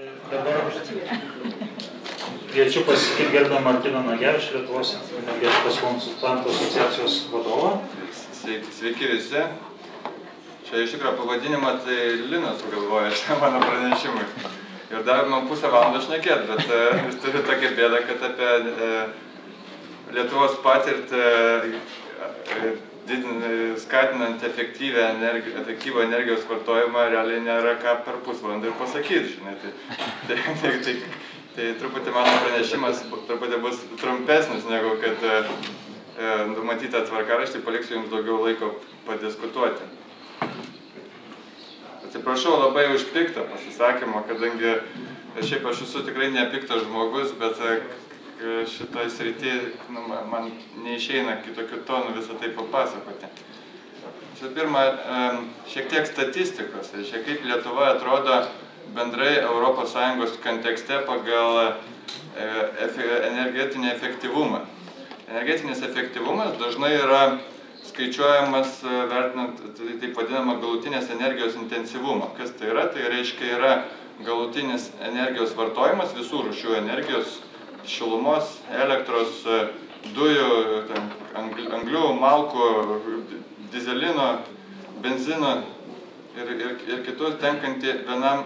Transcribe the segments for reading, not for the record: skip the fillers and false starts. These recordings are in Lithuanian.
Dabar kviečiu pasakyti gerbiamą Martyną Nagevičių, Lietuvos energetikos konsultantų asociacijos vadovą. Sveiki visi. Čia iš tikrųjų pavadinimą tai Linas sugalvoja mano pranešimui. Ir dar man pusę valandos šnekėt, bet vis turiu tokią bėdą, kad apie Lietuvos patirtį skatinant efektyvų energijos vartojimą realiai nėra ką per pusvalandą ir pasakyti, žinai. Tai truputį mano pranešimas truputį bus trumpesnis, negu kad numatytą tvarkaraštį, paliksiu jums daugiau laiko padiskutuoti. Atsiprašau labai už piktą pasisakymą, kadangi šiaip aš esu tikrai nepiktas žmogus, bet šitoj srity man neišeina kitokių tonų visą tai papasakoti. Visų pirma, šiek tiek statistikos, reiškia, kaip Lietuva atrodo bendrai ES kontekste pagal energetinį efektyvumą. Energetinis efektyvumas dažnai yra skaičiuojamas vertinant taip vadinamą galutinės energijos intensyvumą. Kas tai yra? Tai reiškia yra galutinis energijos vartojimas, visų rūšių energijos, šilumos, elektros, dujų, anglių, malkų, dizelino, benzino ir kitus tenkanti vienam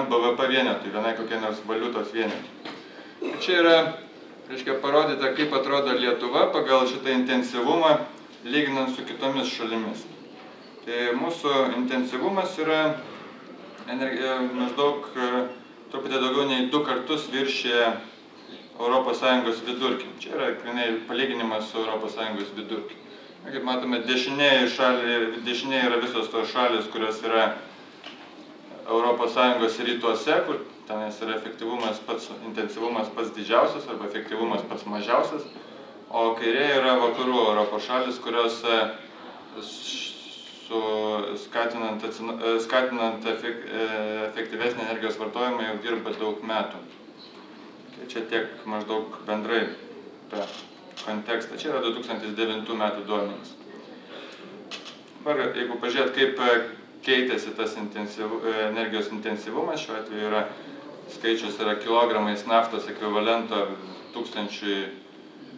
BVP vienetui, vienai kokiai nors valiutos vienetui. Čia yra, reiškia, parodyta, kaip atrodo Lietuva pagal šitą intensyvumą, lyginant su kitomis šalimis. Tai mūsų intensyvumas yra maždaug truputį daugiau nei 2 kartus viršyje ES vidurkį. Čia yra palyginimas su ES vidurkį. Kaip matome, dešinėje yra visos tos šalis, kurios yra ES rytuose, kur tenais yra intensyvumas pats didžiausias arba efektyvumas pats mažiausias, o kairėje yra vakarų Europos šalis, kurios skatinant efektyvesnį energijos vartojimą jau dirba daug metų. Tai čia tiek maždaug bendrai tą kontekstą. Čia yra 2009 metų duomenys. Dabar, jeigu pažiūrėt, kaip keitėsi tas energijos intensyvumas, šiuo atveju yra skaičius yra kilogramais naftos ekvivalento 1000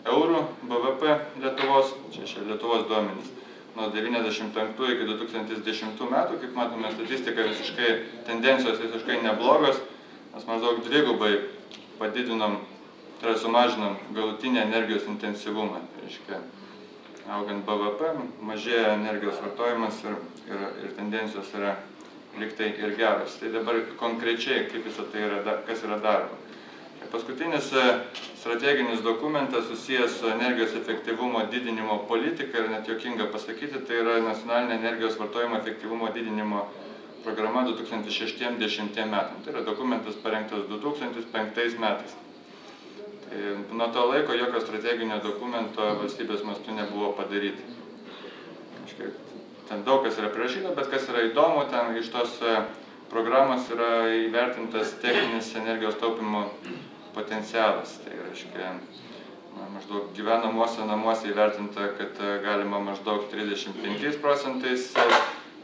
eurų BVP Lietuvos, čia Lietuvos duomenys. Nuo 1995 iki 2010 metų, kaip matome, statistika tendencijos visiškai neblogos, mes maždaug dvigubai padidinom, tai yra sumažinom galutinį energijos intensyvumą. Reiškia, augant BVP, mažėja energijos vartojimas ir tendencijos yra liktai ir geros. Tai dabar konkrečiai, kaip visą tai yra, kas yra daroma. Paskutinis strateginis dokumentas susijęs su energijos efektyvumo didinimo politika ir net juokinga pasakyti, tai yra nacionalinė energijos vartojimo efektyvumo didinimo programa 2060 metam. Tai yra dokumentas parengtas 2005 metais. Tai nuo to laiko jokio strateginio dokumento valstybės mastu nebuvo padaryti. Ten daug kas yra prirašyta, bet kas yra įdomu, ten iš tos programos yra įvertintas techninis energijos taupimo potencialas. Tai reiškia, maždaug gyvenamuose namuose įvertinta, kad galima maždaug 35%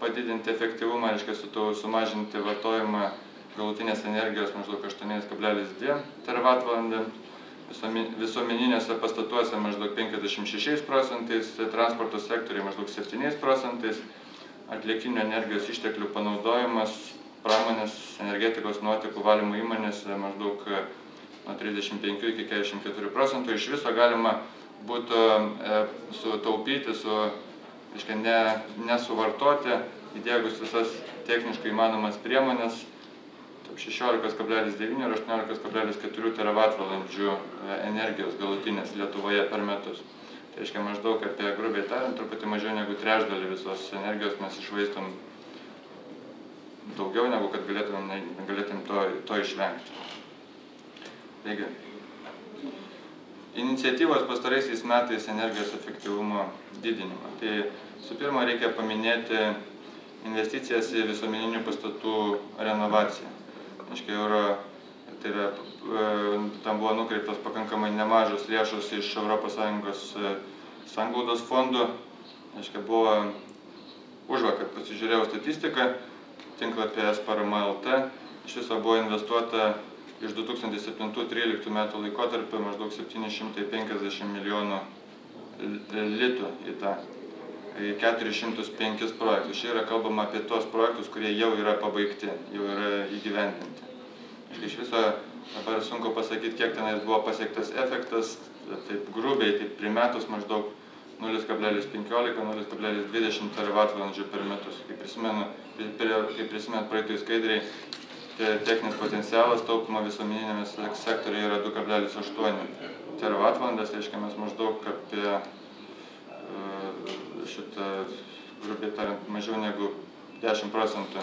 padidinti efektyvumą, reiškia, sumažinti vartojimą galutinės energijos maždaug 8,2 teravatvalandė, visuomeniniuose pastatuose maždaug 56%, transporto sektoriai maždaug 7%, atliekinių energijos išteklių panaudojimas pramonės energetikos nuotekų valymo įmonėse maždaug nuo 35 iki 44%. Iš viso galima būtų sutaupyti, nesuvartoti, įdiegus visas techniškai įmanomas priemonės, 16,9 ir 18,4 teravatvalandžių energijos galutinės Lietuvoje per metus. Tai reiškia maždaug apie, grubiai tariant, truputį mažiau negu trečdalį visos energijos mes išvaistom daugiau, negu kad galėtum to išvengti. Taigi, iniciatyvos pastaraisiais metais energijos efektyvumo didinimo. Tai su pirma reikia paminėti investicijas į visuomeninių pastatų renovaciją. Tam buvo nukreiptos pakankamai nemažos lėšos iš ES sanglaudos fondų. Buvo užvakar pasižiūrėjau statistiką, tinklapį sparama.lt. Iš viso buvo investuota iš 2007-2013 metų laikotarpio maždaug 750 milijonų litų į tą 405 projektus. Čia yra kalbama apie tos projektus, kurie jau yra pabaigti, jau yra įgyvendinti. Iš viso dabar sunku pasakyti, kiek tenais buvo pasiektas efektas, taip grubiai, taip primetus maždaug 0,15–0,20 teravatvalandžių per metus. Kaip prisimenu praeitoj skaidriai, techninis potencialas taupymo visuomeniniame sektoriuje yra 2,8 teravatvalandas, reiškia mes maždaug apie šitą, grubiai tariant, mažiau negu 10%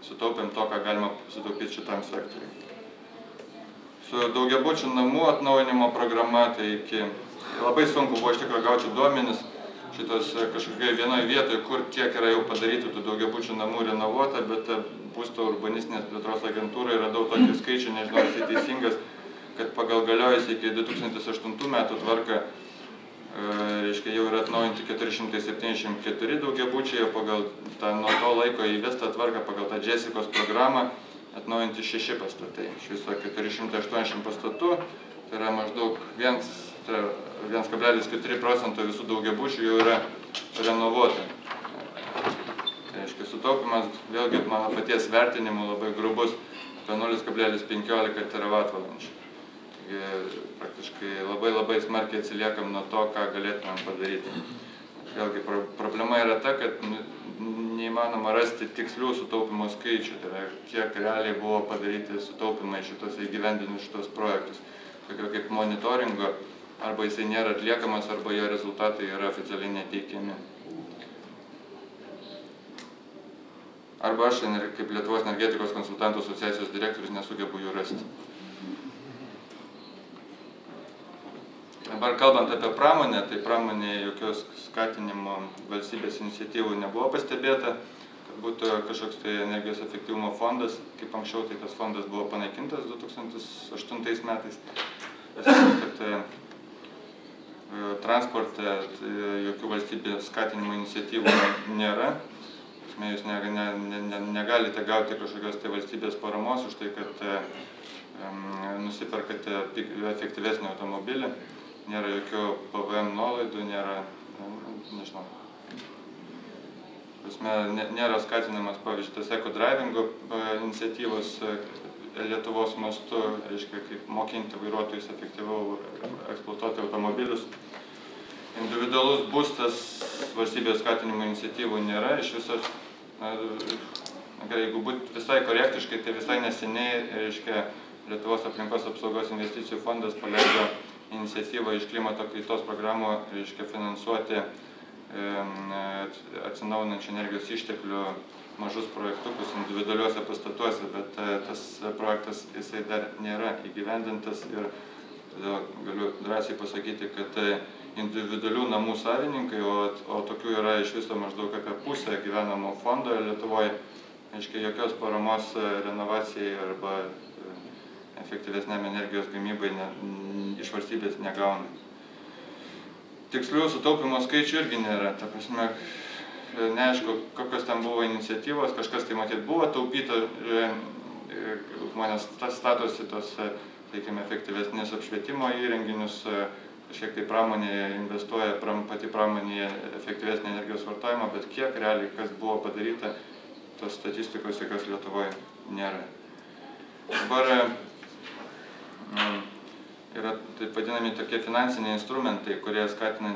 sutaupėm to, ką galima sutaupyti šitam sektoriui. Su daugiabučių namų atnaujinimo programa, tai labai sunku buvo iš tikrųjų gauti duomenis šitos kažkokioje vienoje vietoje, kur kiek yra jau padarytų tų daugiabučių namų renovuota, bet būsto urbanistinės plėtros agentūrai radau tokį skaičių, nežinau, jis teisingas, kad pagal galiojusi iki 2008 metų tvarką reiškia, jau yra atnaujinti 474 daugiabučiai, o pagal tą nuo to laiko įvestą tvarką, pagal tą Jessicos programą, atnaujinti 6 pastatai. Iš viso 480 pastatų, tai yra maždaug 1,4% visų daugiabučių jau yra renovuota. Tai reiškia, sutaupimas, vėlgi mano paties vertinimu labai grubus, apie 0,15 teravatvalandžių. Praktiškai labai smarkiai atsiliekam nuo to, ką galėtumėm padaryti. Vėlgi, problema yra ta, kad neįmanoma rasti tikslių sutaupimo skaičių, tai yra kiek realiai buvo padaryti sutaupimai įgyvendinus šitos projektus. Tokio kaip monitoringo, arba jisai nėra atliekamas, arba jo rezultatai yra oficialiai neteikiami. Arba aš, kaip Lietuvos energetikos konsultantų asociacijos direktorius, nesugebu jų rasti. Dabar kalbant apie pramonę, tai pramonėje jokios skatinimo valstybės iniciatyvų nebuvo pastebėta, kad būtų kažkoks tai energijos efektyvumo fondas, kaip anksčiau, tai tas fondas buvo panaikintas 2008 metais. Kad transporte jokių valstybės skatinimo iniciatyvų nėra. Jūs negalite gauti kažkokios tai valstybės paramos už tai, kad nusiperkate efektyvesnį automobilį. Nėra jokių PVM nuolaidų, nėra, nežinau, nėra skatinamas, pavyzdžiui, tas ekodrivingo iniciatyvos Lietuvos mastu, reiškia, kaip mokinti vairuotojus efektyviau eksploatuoti automobilius. Individualus būstas valstybės skatinimo iniciatyvų nėra, iš viso, jeigu būtų visai korektiškai, tai visai neseniai, reiškia, Lietuvos aplinkos apsaugos investicijų fondas paleido iniciatyvą iš klimato kaitos programų, reiškia, finansuoti atsinaujinančių energijos išteklių mažus projektukus individualiuose pastatuose, bet tas projektas jisai dar nėra įgyvendintas ir todėl galiu drąsiai pasakyti, kad individualių namų savininkai, o tokių yra iš viso maždaug apie pusę gyvenamo fondo Lietuvoje, reiškia, jokios paramos renovacijai arba efektyvesniam energijos gamybai iš valstybės negauna. Tikslių sutaupimo skaičių irgi nėra, ta prasme, neaišku, kokios ten buvo iniciatyvos, kažkas tai matyt buvo taupyta, žmonės statosi tos, sakykime, efektyvesnės apšvietimo įrenginius, kažkiek tai pramonėje investuoja, pati pramonėje efektyvesnį energijos vartojimą, bet kiek realiai, kas buvo padaryta, tos statistikos jokios Lietuvoje nėra. Dabar yra taip vadinami tokie finansiniai instrumentai, kurie skatina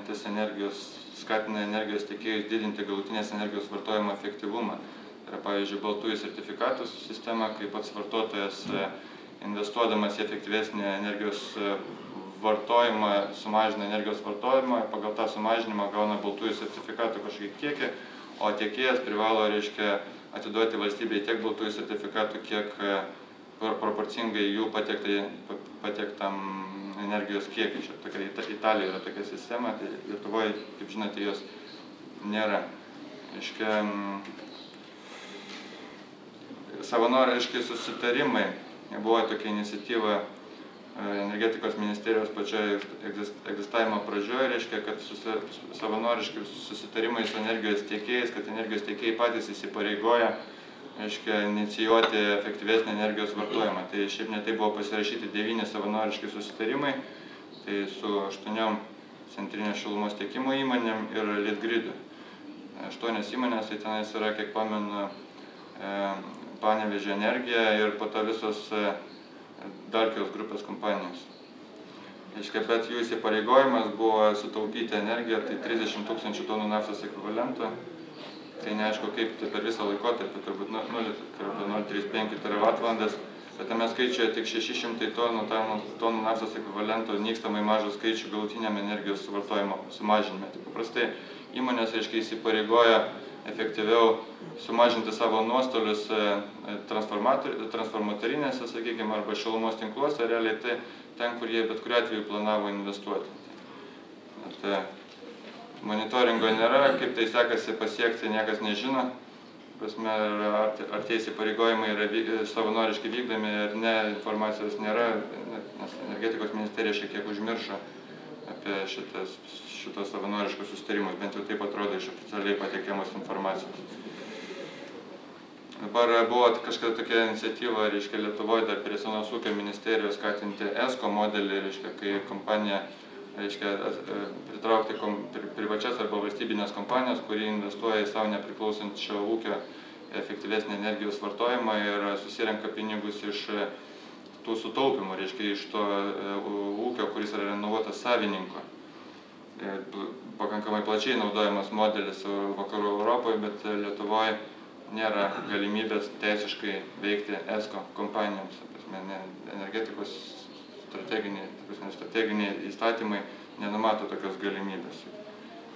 energijos tiekėjus didinti galutinės energijos vartojimo efektyvumą. Tai yra, pavyzdžiui, baltųjų sertifikatų sistema, kai pats vartotojas investuodamas į efektyvesnį energijos vartojimą, sumažina energijos vartojimą, pagal tą sumažinimą gauna baltųjų sertifikatų kažkokį kiekį, o tiekėjas privalo, reiškia, atiduoti valstybei tiek baltųjų sertifikatų, kiek proporcingai jų patektam energijos kiekiai. Italijoje yra tokia sistema, tai Lietuvoje, kaip žinote, jos nėra. Reiškia, savanoriški susitarimai, buvo tokia iniciatyva energetikos ministerijos pačioje egzistavimo pradžioje, reiškia, kad savanoriški susitarimai su energijos tiekėjais, kad energijos tiekėjai patys įsipareigoja inicijuoti efektyvesnį energijos vartojimą. Tai šiaip netai buvo pasirašyti 9 savanoriški susitarimai, tai su 8 centrinės šilumos tiekimo įmonėm ir Litgridu. 8 įmonės, tai tenais yra, kiek pamenu, Panevėžio energija ir po to visos Dalkijos grupės kompanijos. Bet jų įsipareigojimas buvo sutaupyti energiją, tai 30 000 tonų naftos ekvivalento. Tai neaišku, kaip tai per visą laikotarpį, turbūt 0,35 teravatvalandas, bet tame skaičiuje tik 600 tonų naftos ekvivalento nykstamai mažą skaičių galutiniam energijos suvartojimo sumažinime. Tai paprastai įmonės, įsipareigoja efektyviau sumažinti savo nuostolius transformatorinėse, sakykime, arba šilumos tinkluose, realiai tai ten, kur jie bet kuriuo atveju planavo investuoti. Monitoringo nėra, kaip tai sekasi pasiekti, niekas nežino. Ar tie įsipareigojimai yra savanoriškai vykdomi ar ne, informacijos nėra, nes energetikos ministerija šiek tiek užmiršo apie šitos savanoriškus susitarimus, bent jau taip atrodo iš oficialiai pateikiamos informacijos. Dabar buvo kažkada tokia iniciatyva, Lietuvoje dar prie Senos ūkio ministerijos skatinti ESCO modelį, kai kompanija pritraukti privačias arba valstybinės kompanijos, kurie investuoja į savo nepriklausančio ūkio efektyvesnį energijos vartojimą ir susirenka pinigus iš tų sutaupimų, iš to ūkio, kuris yra renovuotas savininko. Pakankamai plačiai naudojamas modelis vakarų Europoje, bet Lietuvoje nėra galimybės teisiškai veikti ESCO kompanijoms. Energetikos strateginiai įstatymai nenumato tokios galimybės.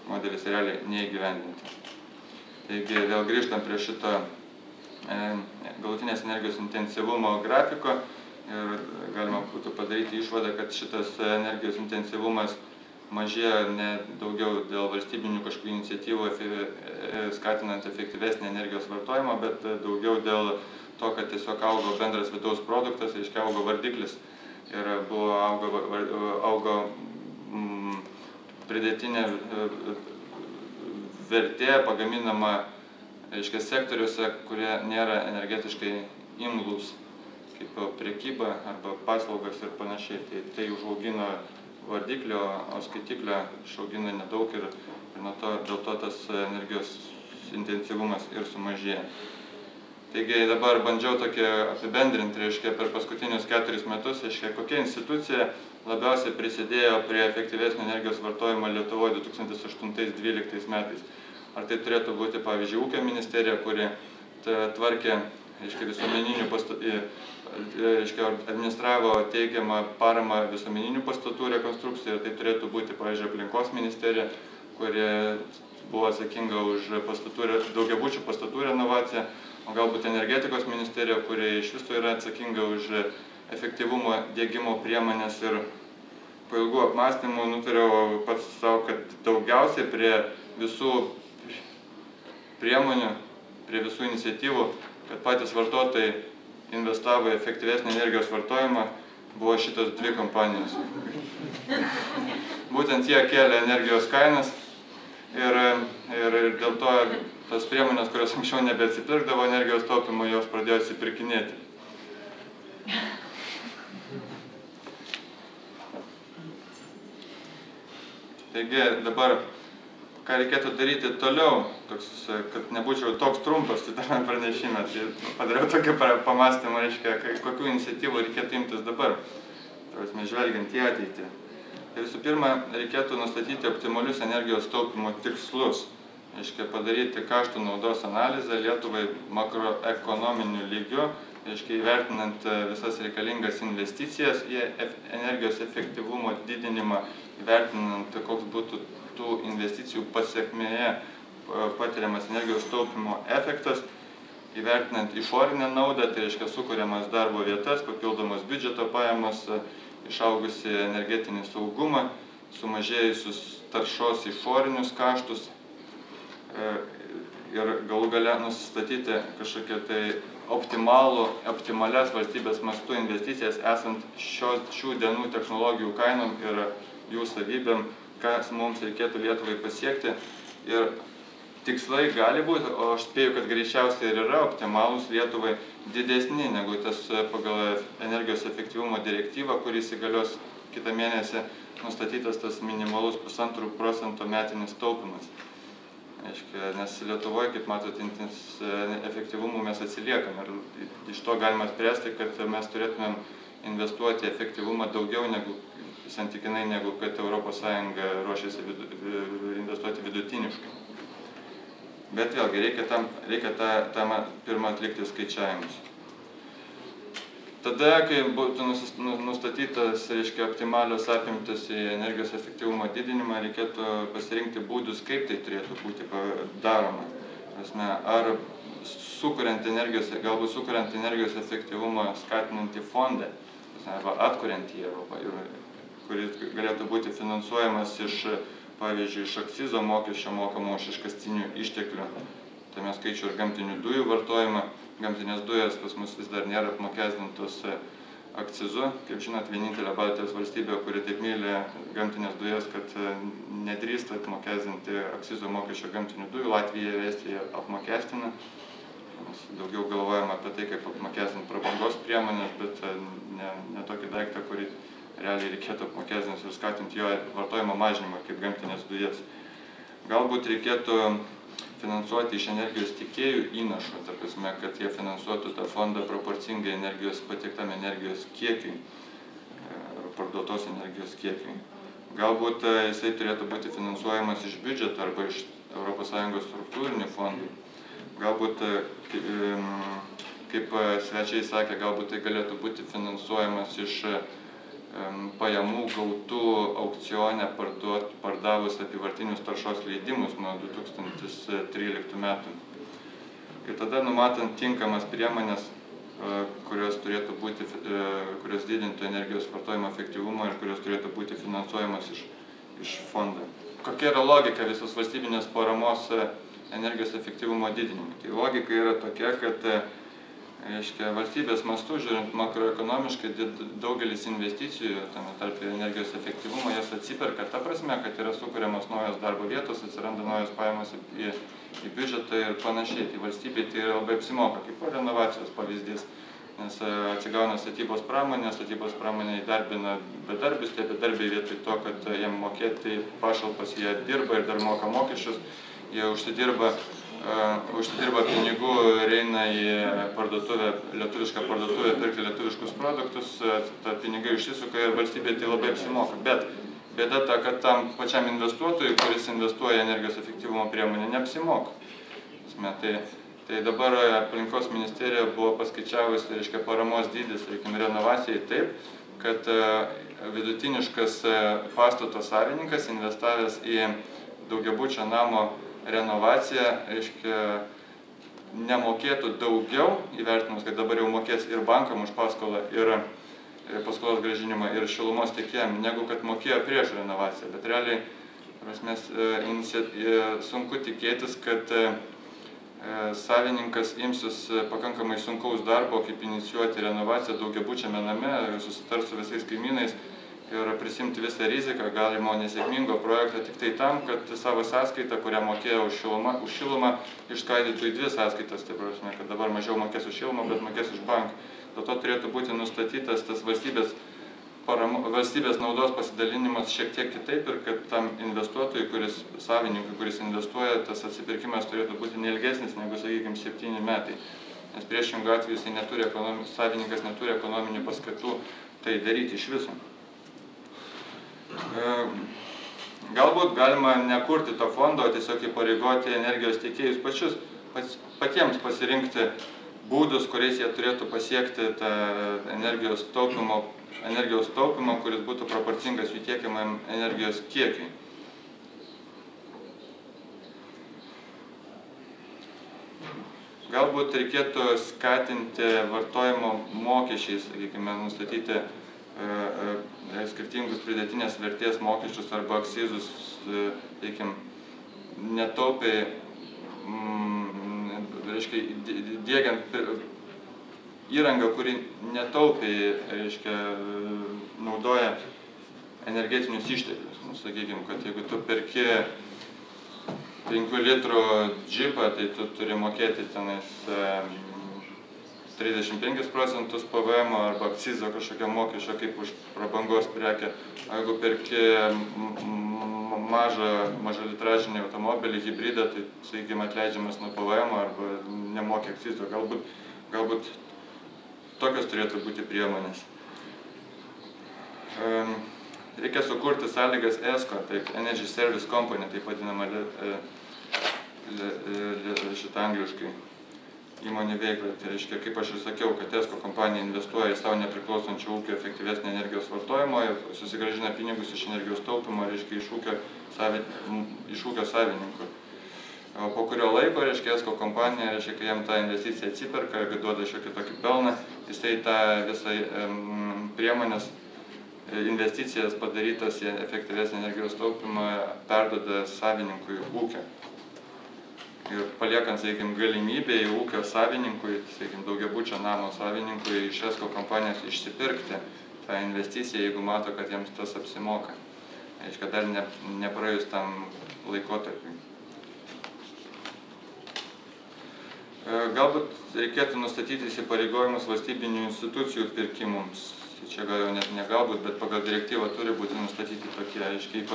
Modelis realiai neįgyvendintas. Taigi vėl grįžtam prie šito galutinės energijos intensyvumo grafiko ir galima būtų padaryti išvadą, kad šitas energijos intensyvumas mažėja ne daugiau dėl valstybinių kažkokių iniciatyvų skatinant efektyvesnį energijos vartojimą, bet daugiau dėl to, kad tiesiog augo bendras vidaus produktas, augo vardiklis ir augo pridėtinė vertė pagaminama sektoriuose, kurie nėra energetiškai imlūs, kaip prekyba arba paslaugos ir panašiai. Tai užaugino vardiklio, o skaitiklio išaugino nedaug ir dėl to tas energijos intensyvumas ir sumažėja. Taigi dabar bandžiau tokį apibendrinti, per paskutinius 4 metus, kokia institucija labiausiai prisidėjo prie efektyvesnio energijos vartojimo Lietuvoje 2008-2012 metais. Ar tai turėtų būti, pavyzdžiui, ūkio ministerija, kuri tvarkė visuomeninių pastatų, administravo teigiamą paramą visuomeninių pastatų rekonstrukciją, tai turėtų būti, pavyzdžiui, aplinkos ministerija, kuri buvo atsakinga už daugiabučių pastatų renovaciją, o galbūt energetikos ministerija, kuri iš viso yra atsakinga už efektyvumo diegimo priemonės ir po ilgų apmąstymų nutariau pats savo, kad daugiausiai prie visų priemonių, prie visų iniciatyvų, kad patys vartotojai investavo į efektyvesnį energijos vartojimą, buvo šitos 2 kompanijos. Būtent jie kėlė energijos kainas ir dėl to tos priemonės, kurios anksčiau nebeatsipirkdavo energijos taupimo, jos pradėjo atsipirkinėti. Taigi dabar, ką reikėtų daryti toliau, kad nebūčiau toks trumpas tame pranešime, tai padariau tokį pamąstymą, kokių iniciatyvų reikėtų imtis dabar, žvelgiant į ateitį. Visų pirma, reikėtų nustatyti optimalius energijos taupimo tikslus, padaryti kaštų naudos analizę Lietuvai makroekonominiu lygiu, įvertinant visas reikalingas investicijas į energijos efektyvumo didinimą, įvertinant, koks būtų tų investicijų pasekmėje patiriamas energijos taupimo efektas, įvertinant išorinę naudą, tai sukuriamas darbo vietas, papildomas biudžeto pajamos, išaugusi energetinį saugumą, sumažėjusius taršos išorinius kaštus ir galų gale nusistatyti kažkokią tai optimalias valstybės mastų investicijas esant šių dienų technologijų kainom ir jų savybėm, kas mums reikėtų Lietuvai pasiekti ir tikslai gali būti, o aš spėju, kad greičiausiai ir yra optimalūs Lietuvai didesni negu tas pagal energijos efektyvumo direktyvą, kuris įgalios kitą mėnesį nustatytas tas minimalus 1,5% metinis taupimas. Nes Lietuvoje, kaip matot, efektyvumu mes atsiliekam ir iš to galima spręsti, kad mes turėtumėm investuoti efektyvumą daugiau santykinai negu kad ES ruošiasi investuoti vidutiniškai. Bet vėlgi reikia tam pirmą atlikti skaičiavimus. Tada, kai būtų nustatytas, optimalios apimtis į energijos efektyvumo didinimą, reikėtų pasirinkti būdus, kaip tai turėtų būti daroma. Ar galbūt sukuriant energijos efektyvumą skatinantį fondą, arba atkuriant jį, kuris galėtų būti finansuojamas pavyzdžiui, iš akcizo mokesčio mokamo už iškastinių išteklių. Tame skaičiu ir gamtinių dujų vartojimą. Gamtinės dujas pas mus vis dar nėra apmokestintos akcizu. Kaip žinot, vienintelė Baltijos valstybė, kuri taip myli gamtinės dujas, kad nedrįsta apmokestinti akcizo mokesčio gamtinių dujų. Latvija ir Estija apmokestina. Mes daugiau galvojame apie tai, kaip apmokestinti prabangos priemonės, bet ne tokį daiktą, kurį realiai reikėtų apmokestinti ir skatinti jo vartojimo mažinimą kaip gamtinės dujas. Galbūt reikėtų finansuoti iš energijos tiekėjų įnašų, ta prasme, kad jie finansuotų tą fondą proporcingai patiektam energijos kiekiui, parduotos energijos kiekiui. Galbūt jisai turėtų būti finansuojamas iš biudžeto arba iš ES struktūrinių fondų. Galbūt, kaip svečiai sakė, galbūt tai galėtų būti finansuojamas iš pajamų gautų aukcione pardavus apyvartinius taršos leidimus nuo 2013 metų. Ir tada numatant tinkamas priemonės, kurios didintų energijos vartojimo efektyvumą ir kurios turėtų būti finansuojamas iš fondo. Kokia yra logika visos valstybinės paramos energijos efektyvumo didinimui? Tai logika yra tokia, kad valstybės mastu, žiūrint makroekonomiškai, daugelis investicijų, tame tarp energijos efektyvumo, jas atsiperka ta prasme, kad yra sukuriamos naujos darbo vietos, atsiranda naujos pajamos į biudžetą ir panašiai. Tai valstybei tai labai apsimoka, kaip renovacijos pavyzdys, nes atsigauna statybos pramonė įdarbina bedarbius, tie bedarbiai vietoj to, kad jiem mokėti pašalpas, jie dirba ir dar moka mokesčius, jie užsidirba pinigų ir eina į lietuvišką parduotuvę pirkti lietuviškus produktus, ta pinigai išsisuka ir valstybė tai labai apsimoka. Bet bėda ta, kad tam pačiam investuotojui, kuris investuoja energijos efektyvumo priemonę, neapsimoka. Tai dabar aplinkos ministerija buvo paskaičiavusi, paramos dydis, renovacijai taip, kad vidutiniškas pastato savininkas investavęs į daugiabučio namo renovacija, nemokėtų daugiau, įvertinus, kad dabar jau mokės ir bankam už paskolą, ir paskolos grąžinimą, ir šilumos tiekėjam, negu kad mokėjo prieš renovaciją. Bet realiai, sunku tikėtis, kad savininkas imsis pakankamai sunkaus darbo, kaip inicijuoti renovaciją daugiabučiame name, susitars su visais kaimynais, ir prisimti visą riziką galimo nesėkmingo projekto tik tai tam, kad savo sąskaitą, kurią mokėjo už šilumą, išskaidytų į dvi sąskaitas. Tai prasme, kad dabar mažiau mokės už šilumą, bet mokės už banką. Dėl to turėtų būti nustatytas tas valstybės naudos pasidalinimas šiek tiek kitaip ir kad tam investuotojui, savininkui, kuris investuoja, tas atsipirkimas turėtų būti neilgesnis negu, sakykime, 7 metai. Nes priešingų atveju savininkas neturi ekonominių paskatų tai daryti iš viso. Galbūt galima nekurti to fondo, o tiesiog įpareigoti energijos tiekėjus patiems pasirinkti būdus, kuriais jie turėtų pasiekti tą energijos taupimo, kuris būtų proporcingas jų tiekiamam energijos kiekiui. Galbūt reikėtų skatinti vartojimo mokesčiais, sakykime, nustatyti skirtingus pridėtinės vertės mokesčius arba akcizus, netaupiai, diegiant įrangą, kuri netaupiai, naudoja energetinius išteklius. Sakykime, kad jeigu tu perki 5 litrų džipą, tai tu turi mokėti tenais 35% PVM arba akcizo kažkokio mokesčio kaip už prabangos prekę. Jeigu perki mažą litražinį automobilį, hibridą, tai, sakykime, atleidžiamas nuo PVM arba nemokė akcizo. Galbūt tokios turėtų būti priemonės. Reikia sukurti sąlygas ESCO, taip, Energy Service Company, taip vadinama šitą angliškai įmonių veiklą. Tai reiškia, kaip aš ir sakiau, kad ESCO kompanija investuoja į savo nepriklausančių ūkio efektyvesnį energijos vartojimą ir susigrąžina pinigus iš energijos taupymo, reiškia, iš ūkio savininkų. O po kurio laiko, reiškia, ESCO kompanija, reiškia, kai jam tą investiciją atsiperka, kad duoda šiokį tokį pelną, jisai tą visą priemonės investicijas padarytas į efektyvesnį energijos taupymą perduoda savininkui ūkio. Ir paliekant, sakykime, galimybę į ūkio savininkui, sakykime, daugiabučio namo savininkui iš ESCO kompanijos išsipirkti tą investiciją, jeigu mato, kad jiems tas apsimoka. Aiškia, dar nepraėjus tam laikotarpiui. Galbūt reikėtų nustatyti įsipareigojimus valstybinių institucijų pirkimams. Čia gal jau net ne galbūt, bet pagal direktyvą turi būti nustatyti tokie, aiškiai,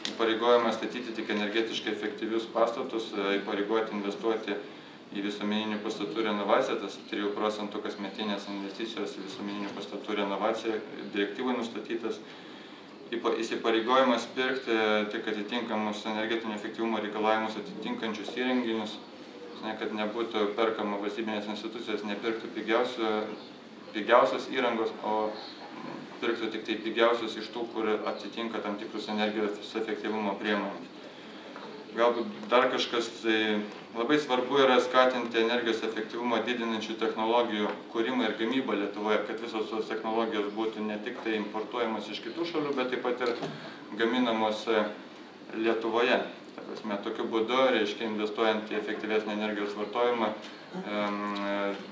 įpareigojimą statyti tik energetiškai efektyvius pastatus, įpareigoti investuoti į visuomeninių pastatų renovaciją, tas 3% kasmetinės investicijos į visuomeninių pastatų renovaciją direktyvai nustatytas, įsipareigojimas pirkti tik atitinkamus energetinio efektyvumo reikalavimus atitinkančius įrenginius, kad nebūtų perkama valstybinės institucijos, nepirktų pigiausios įrangos, o pirktų tik tai pigiausios iš tų, kur atitinka tam tikrus energijos efektyvumo priemonės. Galbūt dar kažkas, tai labai svarbu yra skatinti energijos efektyvumą didinančių technologijų kūrimą ir gamybą Lietuvoje, kad visos tos technologijos būtų ne tik tai importuojamos iš kitų šalių, bet taip pat ir gaminamos Lietuvoje. Tokiu būdu, reiškia, investuojant į efektyvesnį energijos vartojimą,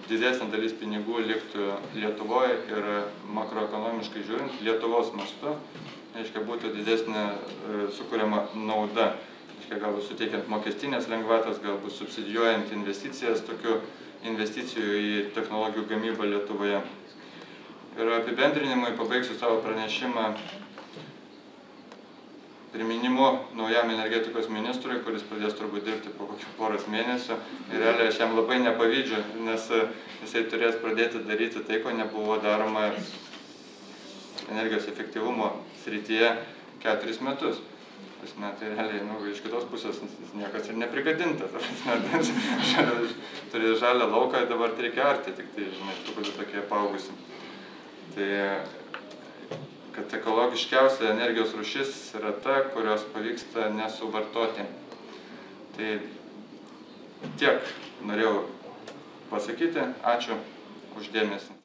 didesnė dalis pinigų liktų Lietuvoje ir makroekonomiškai žiūrint, Lietuvos mastu, reiškia, būtų didesnė sukuriama nauda. Reiškia, galbūt suteikiant mokestinės lengvatas, galbūt subsidijuojant investicijas, tokių investicijų į technologijų gamybą Lietuvoje. Ir apibendrinimui pabaigsiu savo pranešimą priminimu naujam energetikos ministrui, kuris pradės turbūt dirbti po kokių poros mėnesių. Ir realiai aš jam labai nepavydžiu, nes jisai turės pradėti daryti tai, ko nebuvo daroma energijos efektyvumo srityje 4 metus. Tai realiai, iš kitos pusės niekas ir neprigadinta. Turi žalią lauką, dabar reikia arti, tik tai, žinai, truputį tokie paaugusi. Tai kad ekologiškiausia energijos rūšis yra ta, kurios pavyksta nesuvartoti. Tai tiek norėjau pasakyti. Ačiū už dėmesį.